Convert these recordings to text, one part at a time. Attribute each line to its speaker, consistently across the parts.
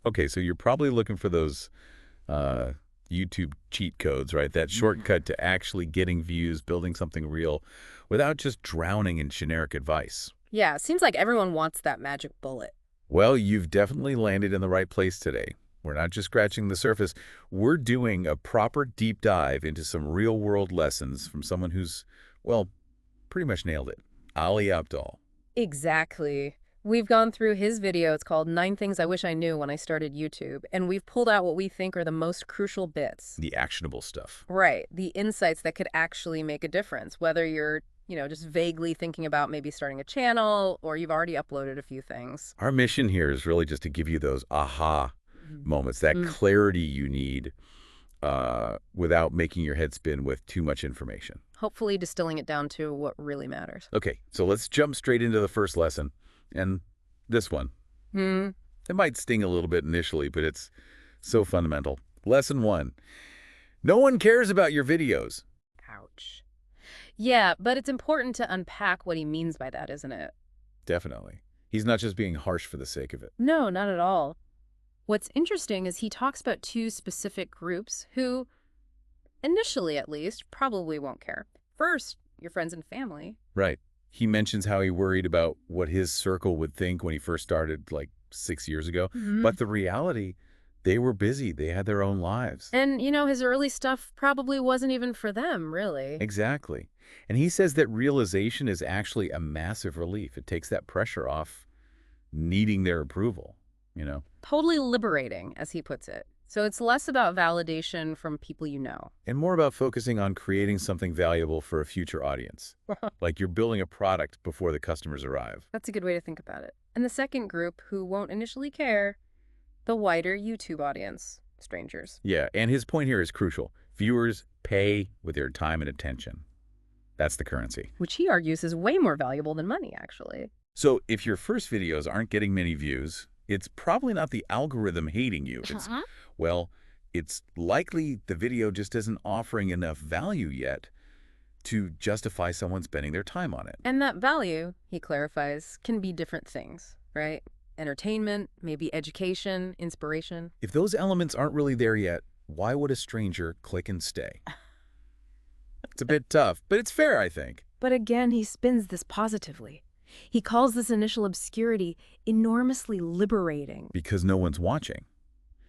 Speaker 1: Okay, so you're probably looking for those uh, YouTube cheat codes, right? That shortcut to actually getting views, building something real, without just drowning in generic advice.
Speaker 2: Yeah, it seems like everyone wants that magic bullet.
Speaker 1: Well, you've definitely landed in the right place today. We're not just scratching the surface. We're doing a proper deep dive into some real-world lessons from someone who's, well, pretty much nailed it. Ali Abdaal.
Speaker 2: Exactly. We've gone through his video. It's called 9 Things I Wish I Knew When I Started YouTube, and we've pulled out what we think are the most crucial bits.
Speaker 1: The actionable stuff.
Speaker 2: Right, the insights that could actually make a difference, whether you're, just vaguely thinking about maybe starting a channel or you've already uploaded a few things.
Speaker 1: Our mission here is really just to give you those aha
Speaker 2: Mhm.
Speaker 1: moments, that
Speaker 2: Mm.
Speaker 1: clarity you need without making your head spin with too much information.
Speaker 2: Hopefully distilling it down to what really matters.
Speaker 1: Okay, so let's jump straight into the first lesson. And this one.
Speaker 2: Hmm.
Speaker 1: It might sting a little bit initially, but it's so fundamental. Lesson 1. No one cares about your videos.
Speaker 2: Ouch. Yeah, but it's important to unpack what he means by that, isn't it?
Speaker 1: Definitely. He's not just being harsh for the sake of it.
Speaker 2: No, not at all. What's interesting is he talks about 2 specific groups who, initially at least, probably won't care. First, your friends and family.
Speaker 1: Right. He mentions how he worried about what his circle would think when he first started, like 6 years ago.
Speaker 2: Mhm.
Speaker 1: But the reality, they were busy. They had their own lives.
Speaker 2: And, his early stuff probably wasn't even for them, really.
Speaker 1: Exactly. And he says that realization is actually a massive relief. It takes that pressure off needing their approval.
Speaker 2: Totally liberating, as he puts it. So it's less about validation from people you know.
Speaker 1: And more about focusing on creating something valuable for a future audience. Like you're building a product before the customers arrive.
Speaker 2: That's a good way to think about it. And the second group, who won't initially care, the wider YouTube audience, strangers.
Speaker 1: Yeah, and his point here is crucial. Viewers pay with their time and attention. That's the currency.
Speaker 2: Which he argues is way more valuable than money, actually.
Speaker 1: So if your first videos aren't getting many views, it's probably not the algorithm hating you. Well, it's likely the video just isn't offering enough value yet to justify someone spending their time on it.
Speaker 2: And that value, he clarifies, can be different things, right? Entertainment, maybe education, inspiration.
Speaker 1: If those elements aren't really there yet, why would a stranger click and stay? It's a bit tough, but it's fair, I think.
Speaker 2: But again, he spins this positively. He calls this initial obscurity enormously liberating.
Speaker 1: Because no one's watching.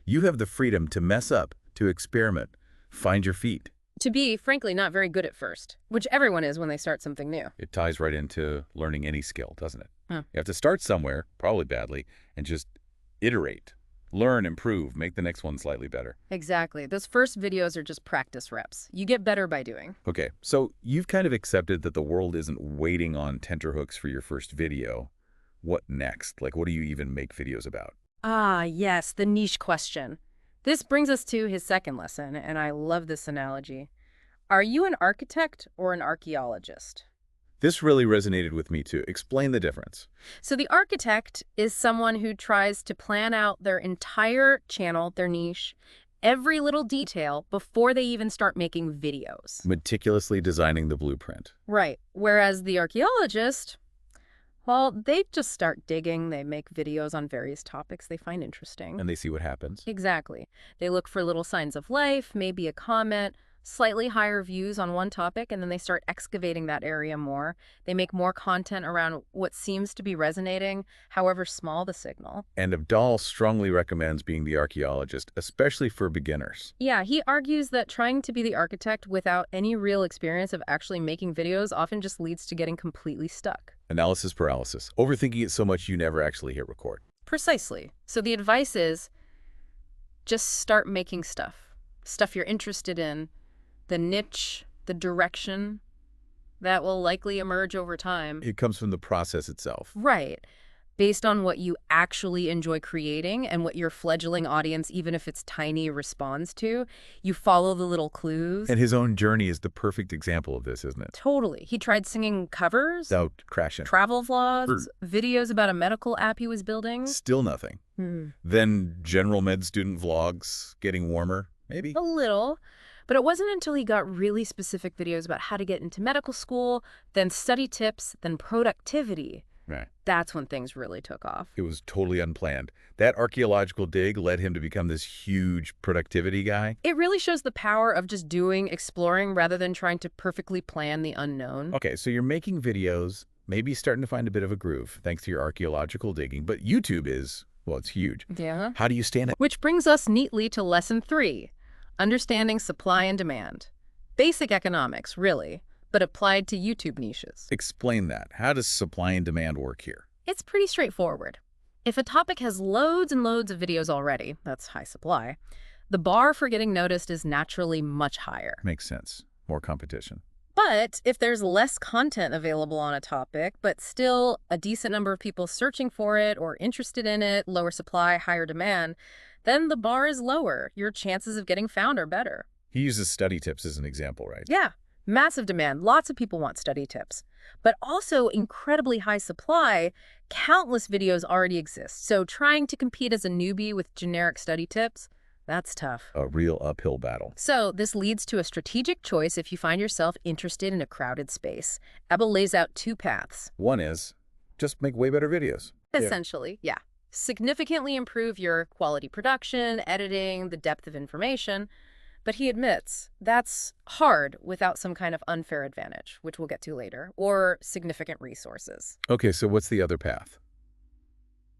Speaker 1: You have the freedom to mess up, to experiment, find your feet.
Speaker 2: To be, frankly, not very good at first, which everyone is when they start something new.
Speaker 1: It ties right into learning any skill, doesn't it?
Speaker 2: Huh.
Speaker 1: You have to start somewhere, probably badly, and just iterate. Learn, improve, make the next one slightly better.
Speaker 2: Exactly. Those first videos are just practice reps. You get better by doing.
Speaker 1: Okay, so you've kind of accepted that the world isn't waiting on tenterhooks for your first video. What next? Like, what do you even make videos about?
Speaker 2: Ah, yes, the niche question. This brings us to his second lesson, and I love this analogy. Are you an architect or an archaeologist?
Speaker 1: This really resonated with me too. Explain the difference.
Speaker 2: So the architect is someone who tries to plan out their entire channel, their niche, every little detail before they even start making videos.
Speaker 1: Meticulously designing the blueprint.
Speaker 2: Right. Whereas the archaeologist, well, they just start digging. They make videos on various topics they find interesting.
Speaker 1: And they see what happens.
Speaker 2: Exactly. They look for little signs of life, maybe a comment, slightly higher views on one topic, and then they start excavating that area more. They make more content around what seems to be resonating, however small the signal.
Speaker 1: And Abdal strongly recommends being the archaeologist, especially for beginners.
Speaker 2: Yeah, he argues that trying to be the architect without any real experience of actually making videos often just leads to getting completely stuck.
Speaker 1: Analysis paralysis. Overthinking it so much you never actually hit record.
Speaker 2: Precisely. So the advice is just start making stuff you're interested in, the niche, the direction that will likely emerge over time.
Speaker 1: It comes from the process itself.
Speaker 2: Right. Based on what you actually enjoy creating and what your fledgling audience, even if it's tiny, responds to. You follow the little clues.
Speaker 1: And his own journey is the perfect example of this, isn't it?
Speaker 2: Totally. He tried singing covers,
Speaker 1: Without crashing.
Speaker 2: travel vlogs, videos about a medical app he was building.
Speaker 1: Still nothing. Then general med student vlogs getting warmer, maybe?
Speaker 2: A little. But it wasn't until he got really specific videos about how to get into medical school, then study tips, then productivity,
Speaker 1: Right.
Speaker 2: That's when things really took off.
Speaker 1: It was totally unplanned. That archaeological dig led him to become this huge productivity guy.
Speaker 2: It really shows the power of just doing, exploring, rather than trying to perfectly plan the unknown.
Speaker 1: Okay, so you're making videos, maybe starting to find a bit of a groove thanks to your archaeological digging, but YouTube is, well, it's huge.
Speaker 2: Yeah.
Speaker 1: How do you stand it?
Speaker 2: Which brings us neatly to lesson 3, understanding supply and demand. Basic economics, really, but applied to YouTube niches.
Speaker 1: Explain that. How does supply and demand work here?
Speaker 2: It's pretty straightforward. If a topic has loads and loads of videos already, that's high supply, the bar for getting noticed is naturally much higher.
Speaker 1: Makes sense. More competition.
Speaker 2: But if there's less content available on a topic, but still a decent number of people searching for it or interested in it, lower supply, higher demand, then the bar is lower. Your chances of getting found are better.
Speaker 1: He uses study tips as an example, right?
Speaker 2: Yeah, massive demand. Lots of people want study tips. But also incredibly high supply, countless videos already exist. So trying to compete as a newbie with generic study tips, that's tough.
Speaker 1: A real uphill battle.
Speaker 2: So this leads to a strategic choice if you find yourself interested in a crowded space. Ebba lays out 2 paths.
Speaker 1: One is just make way better videos.
Speaker 2: Essentially, yeah. Significantly improve your quality production, editing, the depth of information. But he admits that's hard without some kind of unfair advantage, which we'll get to later, or significant resources.
Speaker 1: Okay, so what's the other path?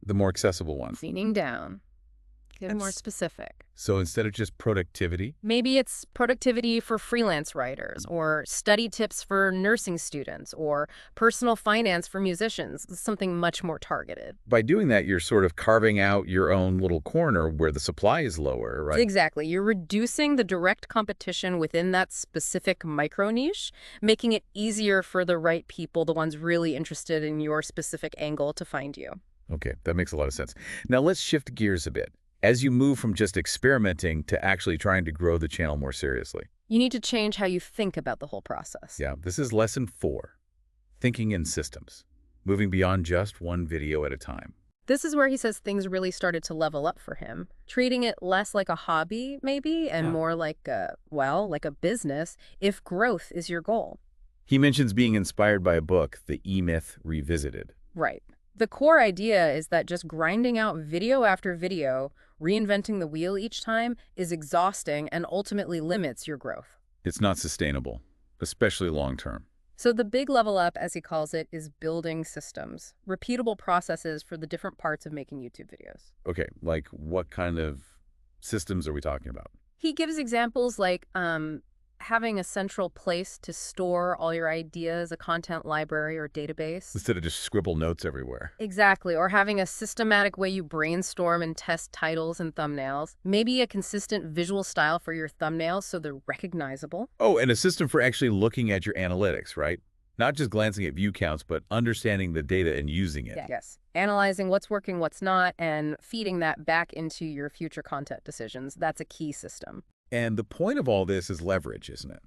Speaker 1: The more accessible one.
Speaker 2: Leaning down. Get more
Speaker 1: That's-
Speaker 2: specific.
Speaker 1: So instead of just productivity,
Speaker 2: Maybe it's productivity for freelance writers, or study tips for nursing students, or personal finance for musicians, something much more targeted.
Speaker 1: by doing that, you're sort of carving out your own little corner where the supply is lower, right?
Speaker 2: Exactly. You're reducing the direct competition within that specific micro niche, making it easier for the right people, the ones really interested in your specific angle, to find you.
Speaker 1: Okay, that makes a lot of sense. Now let's shift gears a bit. As you move from just experimenting to actually trying to grow the channel more seriously.
Speaker 2: You need to change how you think about the whole process.
Speaker 1: Yeah, this is lesson 4, thinking in systems, moving beyond just one video at a time.
Speaker 2: This is where he says things really started to level up for him, treating it less like a hobby, maybe, and
Speaker 1: Yeah.
Speaker 2: more like like a business, if growth is your goal.
Speaker 1: He mentions being inspired by a book, The E-Myth Revisited.
Speaker 2: Right. The core idea is that just grinding out video after video, reinventing the wheel each time, is exhausting and ultimately limits your growth.
Speaker 1: It's not sustainable, especially long-term.
Speaker 2: So the big level up, as he calls it, is building systems, repeatable processes for the different parts of making YouTube videos.
Speaker 1: Okay, like what kind of systems are we talking about?
Speaker 2: He gives examples like having a central place to store all your ideas, a content library or database.
Speaker 1: Instead of just scribble notes everywhere.
Speaker 2: Exactly, or having a systematic way you brainstorm and test titles and thumbnails. Maybe a consistent visual style for your thumbnails so they're recognizable.
Speaker 1: Oh, and a system for actually looking at your analytics, right? Not just glancing at view counts, but understanding the data and using it.
Speaker 2: Yes. Analyzing what's working, what's not, and feeding that back into your future content decisions. That's a key system.
Speaker 1: And the point of all this is leverage, isn't it?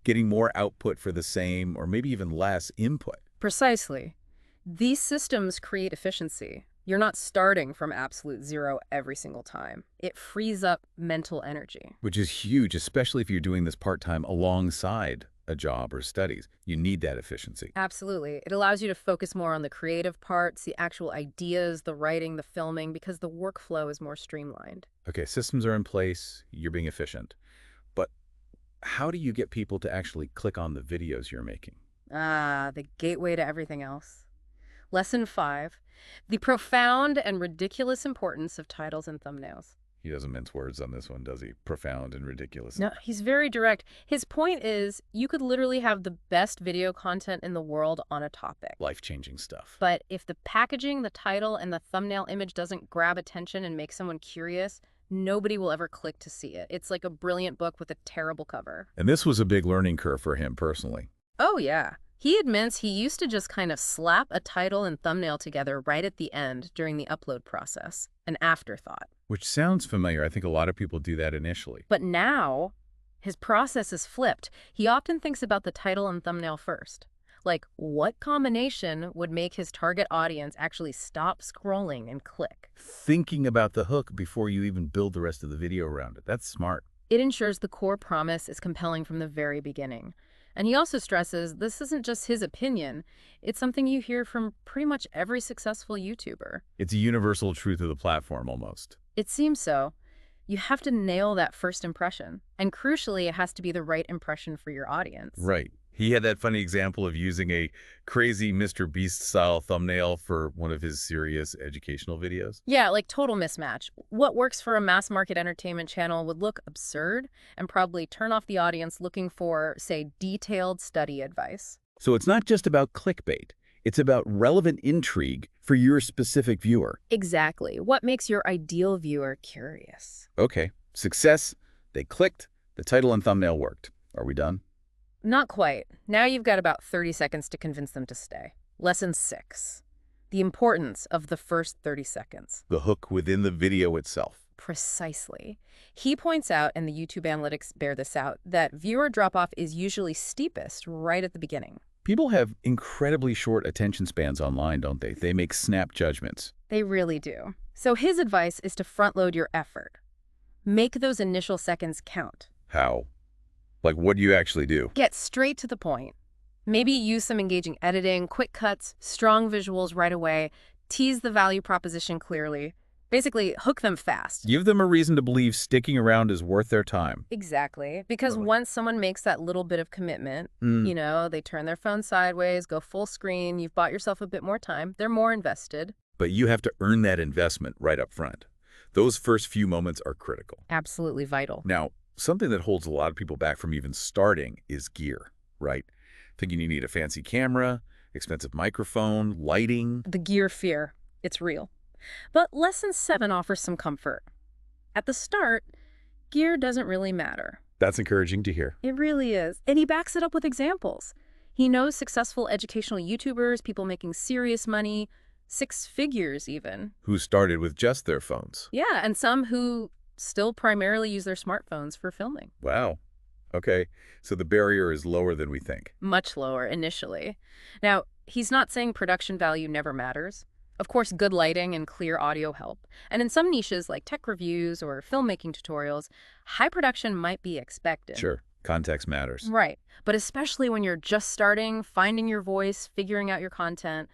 Speaker 1: Getting more output for the same or maybe even less input.
Speaker 2: Precisely. These systems create efficiency. You're not starting from absolute zero every single time. It frees up mental energy.
Speaker 1: Which is huge, especially if you're doing this part-time alongside a job or studies. You need that efficiency.
Speaker 2: Absolutely. It allows you to focus more on the creative parts, the actual ideas, the writing, the filming, because the workflow is more streamlined.
Speaker 1: Okay, systems are in place, you're being efficient. But how do you get people to actually click on the videos you're making?
Speaker 2: Ah, the gateway to everything else. Lesson 5, the profound and ridiculous importance of titles and thumbnails.
Speaker 1: He doesn't mince words on this one, does he? Profound and ridiculous.
Speaker 2: No, he's very direct. His point is you could literally have the best video content in the world on a topic.
Speaker 1: Life-changing stuff.
Speaker 2: But if the packaging, the title, and the thumbnail image doesn't grab attention and make someone curious, nobody will ever click to see it. It's like a brilliant book with a terrible cover.
Speaker 1: And this was a big learning curve for him personally.
Speaker 2: Oh, yeah. He admits he used to just kind of slap a title and thumbnail together right at the end during the upload process, an afterthought.
Speaker 1: Which sounds familiar. I think a lot of people do that initially.
Speaker 2: But now, his process is flipped. He often thinks about the title and thumbnail first. Like, what combination would make his target audience actually stop scrolling and click?
Speaker 1: Thinking about the hook before you even build the rest of the video around it. That's smart.
Speaker 2: It ensures the core promise is compelling from the very beginning. And he also stresses this isn't just his opinion. It's something you hear from pretty much every successful YouTuber.
Speaker 1: It's a universal truth of the platform almost.
Speaker 2: It seems so. You have to nail that first impression. And crucially, it has to be the right impression for your audience.
Speaker 1: Right. He had that funny example of using a crazy Mr. Beast-style thumbnail for one of his serious educational videos.
Speaker 2: Yeah, like total mismatch. What works for a mass market entertainment channel would look absurd and probably turn off the audience looking for, say, detailed study advice.
Speaker 1: So it's not just about clickbait. It's about relevant intrigue for your specific viewer.
Speaker 2: Exactly. What makes your ideal viewer curious?
Speaker 1: Okay. Success. They clicked. The title and thumbnail worked. Are we done?
Speaker 2: Not quite. Now you've got about 30 seconds to convince them to stay. Lesson 6. The importance of the first 30 seconds.
Speaker 1: The hook within the video itself.
Speaker 2: Precisely. He points out, and the YouTube analytics bear this out, that viewer drop-off is usually steepest right at the beginning.
Speaker 1: People have incredibly short attention spans online, don't they? They make snap judgments.
Speaker 2: They really do. So his advice is to front-load your effort. Make those initial seconds count.
Speaker 1: How? Like, what do you actually do?
Speaker 2: Get straight to the point. Maybe use some engaging editing, quick cuts, strong visuals right away, tease the value proposition clearly. Basically, hook them fast.
Speaker 1: Give them a reason to believe sticking around is worth their time.
Speaker 2: Exactly. Because once someone makes that little bit of commitment, they turn their phone sideways, go full screen, you've bought yourself a bit more time, they're more invested.
Speaker 1: But you have to earn that investment right up front. Those first few moments are critical.
Speaker 2: Absolutely vital.
Speaker 1: Now, something that holds a lot of people back from even starting is gear, right? Thinking you need a fancy camera, expensive microphone, lighting.
Speaker 2: The gear fear. It's real. But Lesson 7 offers some comfort. At the start, gear doesn't really matter.
Speaker 1: That's encouraging to hear.
Speaker 2: It really is. And he backs it up with examples. He knows successful educational YouTubers, people making serious money, 6 figures even.
Speaker 1: Who started with just their phones.
Speaker 2: Yeah, and some who still primarily use their smartphones for filming.
Speaker 1: Wow. Okay, so the barrier is lower than we think.
Speaker 2: Much lower initially. Now, he's not saying production value never matters. Of course, good lighting and clear audio help. And in some niches like tech reviews or filmmaking tutorials, high production might be expected.
Speaker 1: Sure, context matters.
Speaker 2: Right, but especially when you're just starting, finding your voice, figuring out your content,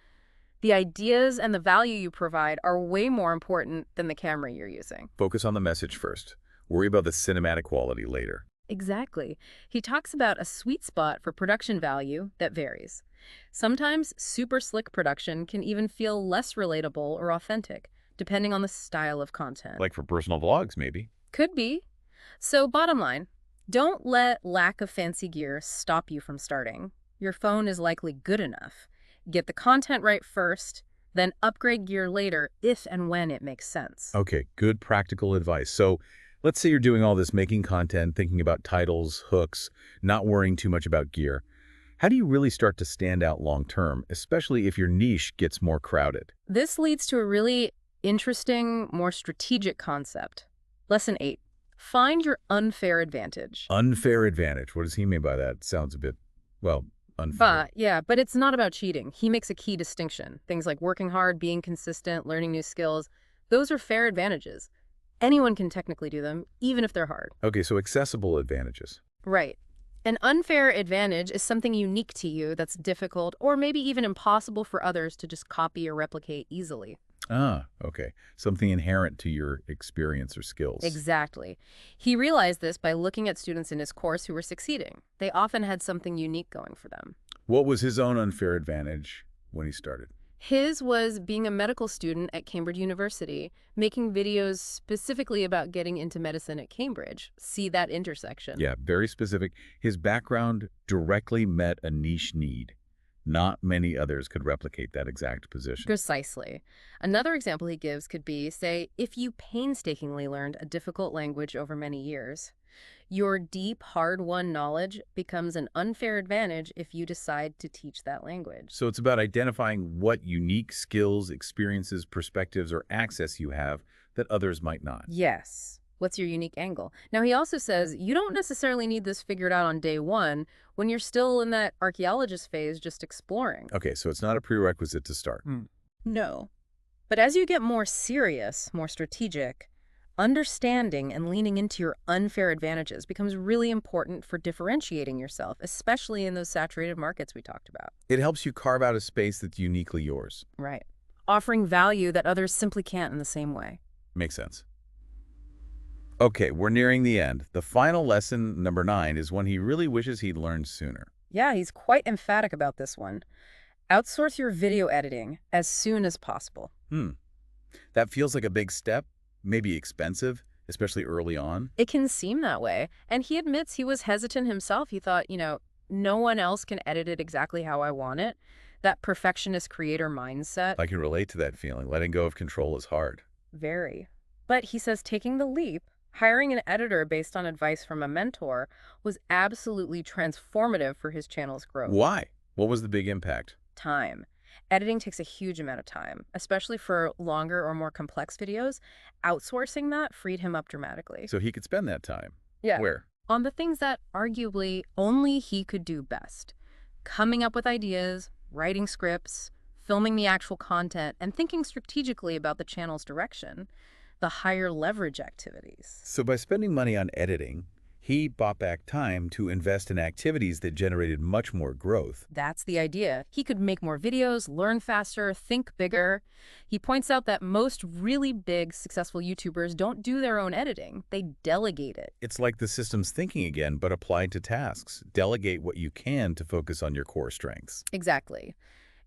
Speaker 2: the ideas and the value you provide are way more important than the camera you're using.
Speaker 1: Focus on the message first. Worry about the cinematic quality later.
Speaker 2: Exactly. He talks about a sweet spot for production value that varies. Sometimes super slick production can even feel less relatable or authentic, depending on the style of content.
Speaker 1: Like for personal vlogs, maybe.
Speaker 2: Could be. So bottom line, don't let lack of fancy gear stop you from starting. Your phone is likely good enough. Get the content right first, then upgrade gear later if and when it makes sense.
Speaker 1: Okay, good practical advice. So let's say you're doing all this making content, thinking about titles, hooks, not worrying too much about gear. How do you really start to stand out long term, especially if your niche gets more crowded?
Speaker 2: This leads to a really interesting, more strategic concept. Lesson 8. Find your unfair advantage.
Speaker 1: Unfair advantage. What does he mean by that? Sounds a bit, well, unfair.
Speaker 2: But it's not about cheating. He makes a key distinction. Things like working hard, being consistent, learning new skills. Those are fair advantages. Anyone can technically do them, even if they're hard.
Speaker 1: Okay, so accessible advantages.
Speaker 2: Right. An unfair advantage is something unique to you that's difficult or maybe even impossible for others to just copy or replicate easily.
Speaker 1: Ah, okay. Something inherent to your experience or skills.
Speaker 2: Exactly. He realized this by looking at students in his course who were succeeding. They often had something unique going for them.
Speaker 1: What was his own unfair advantage when he started?
Speaker 2: His was being a medical student at Cambridge University, making videos specifically about getting into medicine at Cambridge. See that intersection.
Speaker 1: Yeah, very specific. His background directly met a niche need. Not many others could replicate that exact position.
Speaker 2: Precisely. Another example he gives could be, say, if you painstakingly learned a difficult language over many years, your deep, hard-won knowledge becomes an unfair advantage if you decide to teach that language.
Speaker 1: So it's about identifying what unique skills, experiences, perspectives, or access you have that others might not.
Speaker 2: Yes. What's your unique angle? Now, he also says you don't necessarily need this figured out on day one when you're still in that archaeologist phase just exploring.
Speaker 1: Okay, so it's not a prerequisite to start.
Speaker 2: No. But as you get more serious, more strategic, Understanding and leaning into your unfair advantages becomes really important for differentiating yourself, especially in those saturated markets we talked about.
Speaker 1: It helps you carve out a space that's uniquely yours.
Speaker 2: Right. Offering value that others simply can't in the same way.
Speaker 1: Makes sense. Okay, we're nearing the end. The final lesson, number 9, is one he really wishes he'd learned sooner.
Speaker 2: Yeah, he's quite emphatic about this one. Outsource your video editing as soon as possible.
Speaker 1: That feels like a big step, maybe expensive, especially early on.
Speaker 2: It can seem that way. And he admits he was hesitant himself. He thought, no one else can edit it exactly how I want it. That perfectionist creator mindset.
Speaker 1: I can relate to that feeling. Letting go of control is hard.
Speaker 2: Very. But he says taking the leap, hiring an editor based on advice from a mentor, was absolutely transformative for his channel's growth.
Speaker 1: Why? What was the big impact?
Speaker 2: Time. Editing takes a huge amount of time, especially for longer or more complex videos. Outsourcing that freed him up dramatically.
Speaker 1: So he could spend that time.
Speaker 2: Yeah.
Speaker 1: Where?
Speaker 2: On the things that arguably only he could do best. Coming up with ideas, writing scripts, filming the actual content, and thinking strategically about the channel's direction. The higher leverage activities.
Speaker 1: So by spending money on editing, he bought back time to invest in activities that generated much more growth.
Speaker 2: That's the idea. He could make more videos, learn faster, think bigger. He points out that most really big, successful YouTubers don't do their own editing. They delegate it.
Speaker 1: It's like the system's thinking again, but applied to tasks. Delegate what you can to focus on your core strengths.
Speaker 2: Exactly.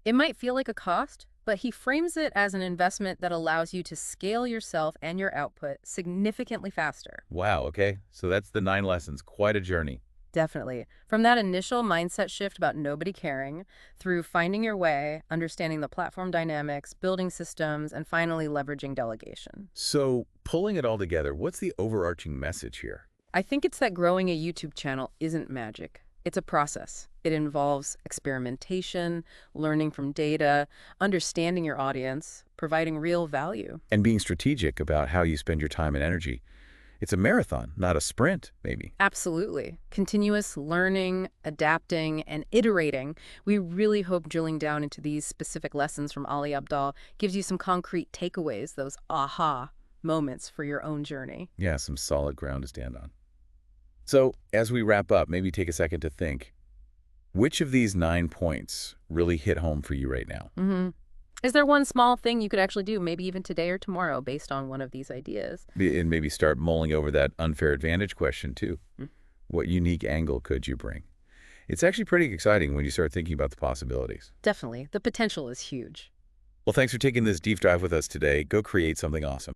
Speaker 2: It might feel like a cost, but he frames it as an investment that allows you to scale yourself and your output significantly faster.
Speaker 1: Wow, okay. So that's the 9 lessons. Quite a journey.
Speaker 2: Definitely. From that initial mindset shift about nobody caring, through finding your way, understanding the platform dynamics, building systems, and finally leveraging delegation.
Speaker 1: So pulling it all together, what's the overarching message here?
Speaker 2: I think it's that growing a YouTube channel isn't magic. It's a process. It involves experimentation, learning from data, understanding your audience, providing real value.
Speaker 1: And being strategic about how you spend your time and energy. It's a marathon, not a sprint, maybe.
Speaker 2: Absolutely. Continuous learning, adapting, and iterating. We really hope drilling down into these specific lessons from Ali Abdaal gives you some concrete takeaways, those aha moments for your own journey.
Speaker 1: Yeah, some solid ground to stand on. So, as we wrap up, maybe take a second to think, which of these 9 points really hit home for you right now?
Speaker 2: Is there one small thing you could actually do, maybe even today or tomorrow, based on one of these ideas?
Speaker 1: And maybe start mulling over that unfair advantage question, too. What unique angle could you bring? It's actually pretty exciting when you start thinking about the possibilities.
Speaker 2: Definitely. The potential is huge.
Speaker 1: Well, thanks for taking this deep dive with us today. Go create something awesome.